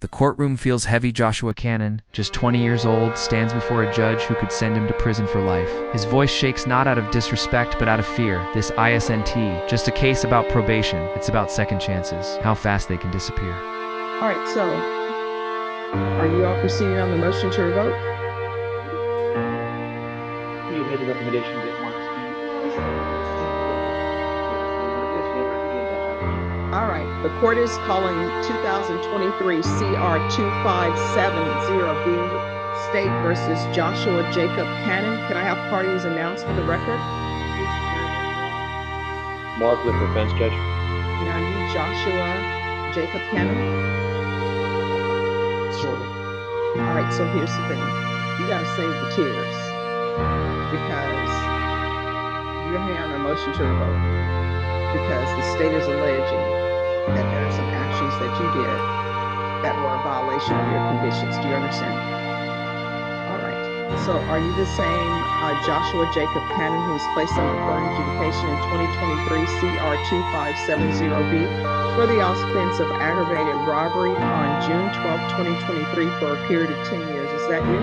The courtroom feels heavy. Joshua Cannon, just 20 years old, stands before a judge who could send him to prison for life. His voice shakes not out of disrespect, but out of fear. This ISNT, just a case about probation. It's about second chances, how fast they can disappear. All right, so are you all proceeding on the motion to revoke? You made the recommendation to get more All right, the court is calling 2023 CR 2570B, State versus Joshua Jacob Cannon. Can I have parties announced for the record? Mark with defense, Judge. And are you Joshua Jacob Cannon? Sort of. All right, so here's the thing. You gotta save the tears because you're here on a motion to revoke because the state is alleging that there are some actions that you did that were a violation of your conditions. Do you understand? All right. So are you the same Joshua Jacob Cannon who was placed on deferred adjudication in 2023 CR 2570B for the offense of aggravated robbery on June 12, 2023 for a period of 10 years? Is that you?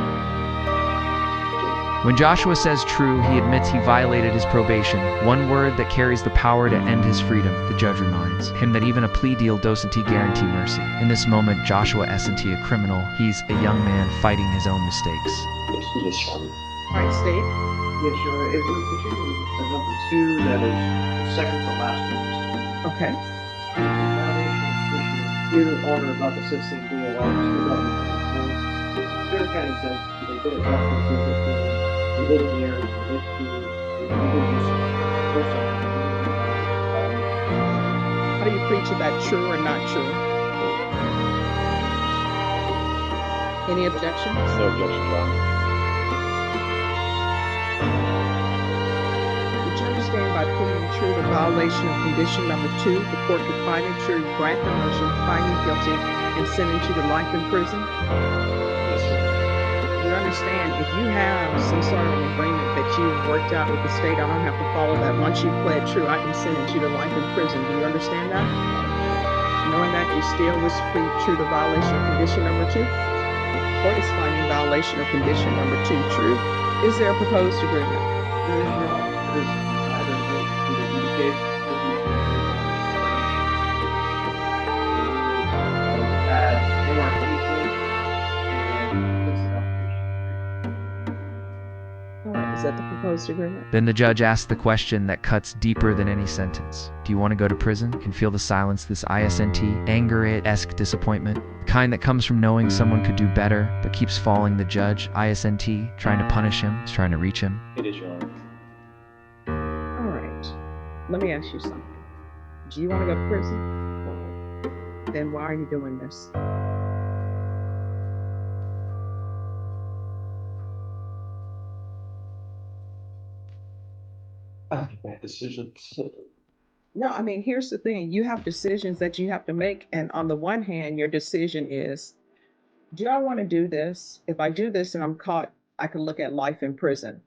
When Joshua says true, he admits he violated his probation, one word that carries the power to end his freedom. The judge reminds him that even a plea deal doesn't guarantee mercy. In this moment, Joshua isn't a criminal. He's a young man fighting his own mistakes. Yes, Your Honor. All right, State. Yes, Your Honor. If we're continuing with number 2, that is the second from last one. Okay. Dear Honor, about the 16 DOR 2024. Spirit County says they did a document for the living there, How do you preach of that, true or not true? Any objections? No objection, Your Honor. Did you understand by proving true the violation of condition number 2, the court could find it true, grant the motion, find you guilty, and sentence you to life in prison? Yes, sir. You understand, if you have some sort of an agreement that you've worked out with the state, I don't have to follow that. Once you pled true, I can sentence you to life in prison. Do you understand that? Knowing that you still wish to plead true to violation of condition number 2? The court is finding violation of condition number 2 true. Is there a proposed agreement? There is no, there is neither of those to indicate that they are equal and fix it up. All right, is that the proposed agreement? Then the judge asks the question that cuts deeper than any sentence. Do you want to go to prison? Can feel the silence, this ISNT, anger-esque disappointment, the kind that comes from knowing someone could do better, but keeps falling. The judge, ISNT, trying to punish him, is trying to reach him. It is, Your Honor. All right, let me ask you something. Do you want to go to prison? Then why are you doing this? Bad decisions. No, I mean, here's the thing. You have decisions that you have to make. And on the one hand, your decision is, do I want to do this? If I do this and I'm caught, I can look at life in prison.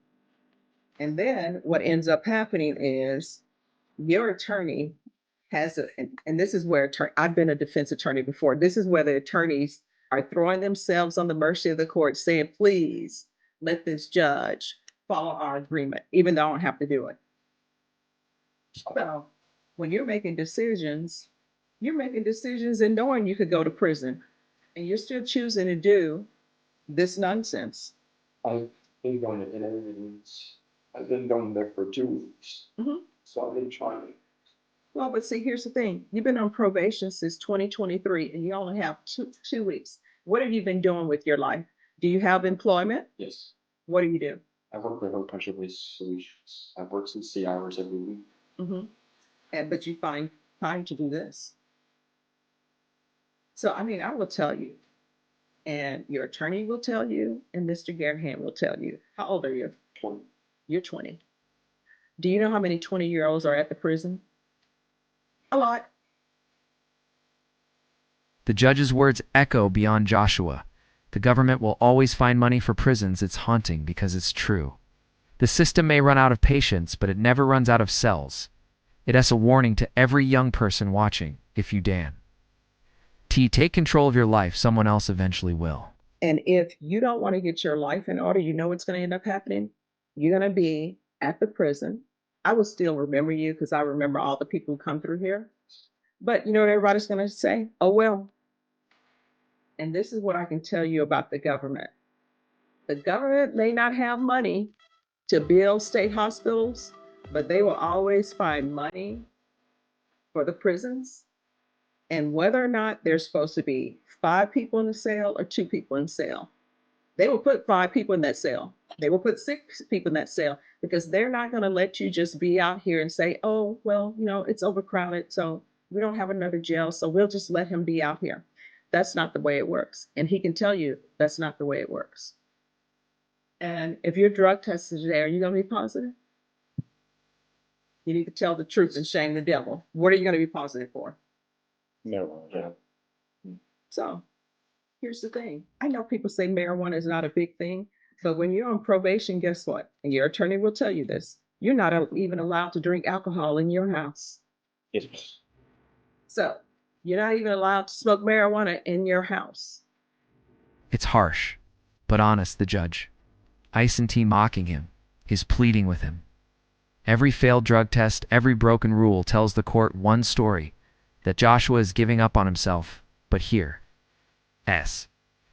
And then what ends up happening is your attorney has and this is where I've been a defense attorney before. This is where the attorneys are throwing themselves on the mercy of the court saying, please let this judge follow our agreement, even though I don't have to do it. So when you're making decisions and knowing you could go to prison and you're still choosing to do this nonsense. I've been going to interviews. I've been going there for 2 weeks. Mhm. So I've been trying. Well, but see, here's the thing. You've been on probation since 2023 and you only have two weeks. What have you been doing with your life? Do you have employment? Yes. What do you do? I work for Hope Country Waste Solutions. I work 60 hours every week. Mm-hmm. But you find time to do this. So, I mean, I will tell you, and your attorney will tell you, and Mr. Garaham will tell you. How old are you? 20. You're 20. Do you know how many 20-year-olds are at the prison? A lot. The judge's words echo beyond Joshua. The government will always find money for prisons. It's haunting because it's true. The system may run out of patience, but it never runs out of cells. It has a warning to every young person watching, if you dan. T, take control of your life. Someone else eventually will. And if you don't want to get your life in order, you know what's going to end up happening? You're going to be at the prison. I will still remember you because I remember all the people who come through here. But you know what everybody's going to say? Oh, well. And this is what I can tell you about the government. The government may not have money to build state hospitals, but they will always find money for the prisons. And whether or not there's supposed to be 5 people in the cell or 2 people in the cell, they will put 5 people in that cell. They will put 6 people in that cell because they're not going to let you just be out here and say, oh, well, you know, it's overcrowded, so we don't have another jail, so we'll just let him be out here. That's not the way it works. And he can tell you that's not the way it works. And if you're drug tested today, are you going to be positive? You need to tell the truth and shame the devil. What are you going to be positive for? Marijuana. Yeah. So here's the thing. I know people say marijuana is not a big thing, but when you're on probation, guess what? And your attorney will tell you this. You're not even allowed to drink alcohol in your house. Yes, ma'am. So you're not even allowed to smoke marijuana in your house. It's harsh, but honest, the judge. Ice and T mocking him, his pleading with him. Every failed drug test, every broken rule tells the court one story, that Joshua is giving up on himself. But here, S.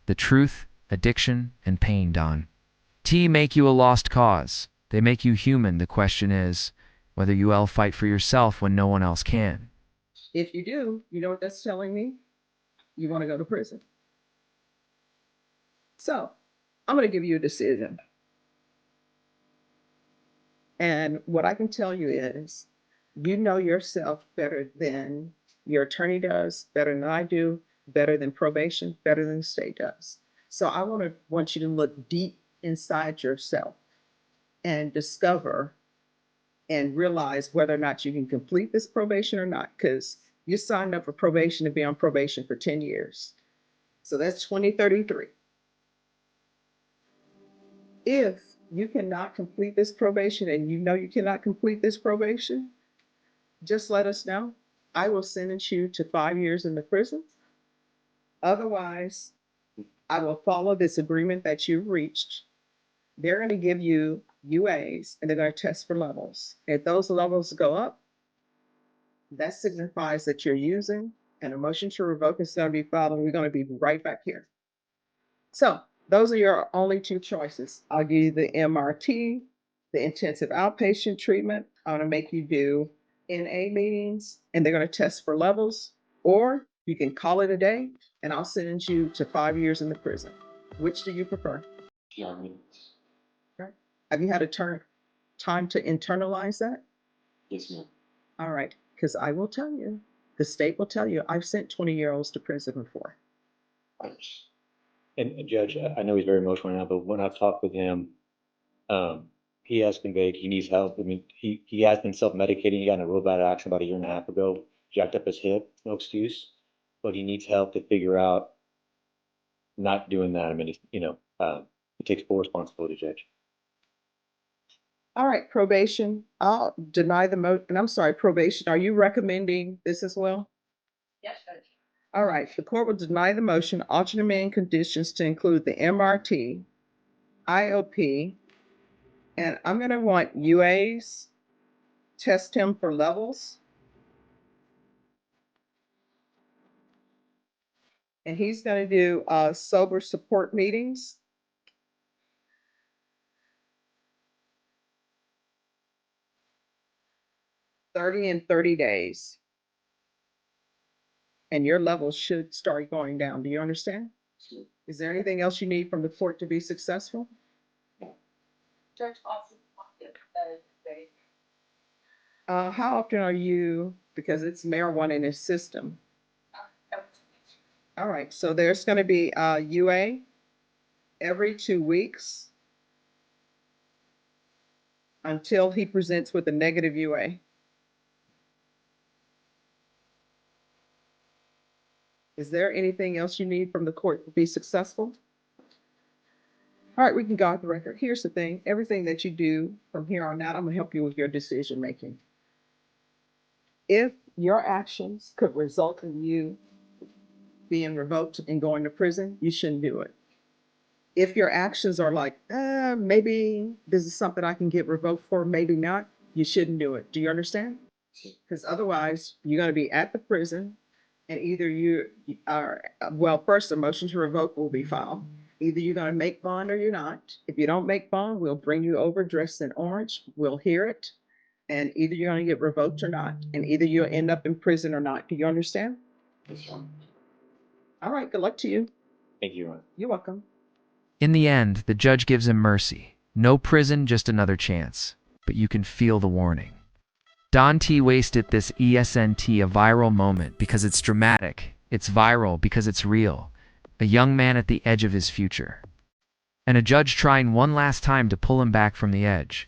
The truth, addiction, and pain, Don. T make you a lost cause. They make you human. The question is whether you'll fight for yourself when no one else can. If you do, you know what that's telling me? You want to go to prison. So I'm going to give you a decision. And what I can tell you is, you know yourself better than your attorney does, better than I do, better than probation, better than the state does. So I want you to look deep inside yourself and discover and realize whether or not you can complete this probation or not, because you signed up for probation to be on probation for 10 years. So that's 2033. If you cannot complete this probation and you know you cannot complete this probation, just let us know. I will sentence you to 5 years in the prison. Otherwise, I will follow this agreement that you've reached. They're going to give you UAs and they're going to test for levels. If those levels go up, that signifies that you're using, and a motion to revoke is going to be filed, and we're going to be right back here. So those are your only 2 choices. I'll give you the MRT, the intensive outpatient treatment. I'm going to make you do NA meetings, and they're going to test for levels, or you can call it a day, and I'll sentence you to 5 years in the prison. Which do you prefer? PR meetings. Right. Have you had a time to internalize that? Yes, ma'am. All right, because I will tell you, the state will tell you, I've sent 20-year-olds to prison before. And Judge, I know he's very emotional right now, but when I've talked with him, he has conveyed he needs help. I mean, he has been self-medicating. He got in a real bad accident about a year and a half ago, jacked up his hip, no excuse, but he needs help to figure out not doing that. I mean, it takes full responsibility, Judge. All right, probation, I'll deny the and I'm sorry, probation, are you recommending this as well? Yes, Judge. All right, the court will deny the motion, alternate amending conditions to include the MRT, IOP, and I'm going to want UAs, test him for levels. And he's going to do sober support meetings. In 30 days. And your levels should start going down. Do you understand? Is there anything else you need from the court to be successful? Judge Austin. How often are you, because it's marijuana in his system? All right, so there's going to be UA every 2 weeks until he presents with a negative UA. Is there anything else you need from the court to be successful? All right, we can go off the record. Here's the thing. Everything that you do from here on out, I'm going to help you with your decision making. If your actions could result in you being revoked and going to prison, you shouldn't do it. If your actions are like, maybe this is something I can get revoked for, maybe not, you shouldn't do it. Do you understand? Because otherwise, you're going to be at the prison, and either you are, well, first, a motion to revoke will be filed. Either you're going to make bond or you're not. If you don't make bond, we'll bring you over dressed in orange. We'll hear it. And either you're going to get revoked or not. And either you'll end up in prison or not. Do you understand? All right. Good luck to you. Thank you, Your Honor. You're welcome. In the end, the judge gives him mercy. No prison, just another chance. But you can feel the warning. Don T wasted this ESNT, a viral moment, because it's dramatic. It's viral because it's real. A young man at the edge of his future. And a judge trying one last time to pull him back from the edge.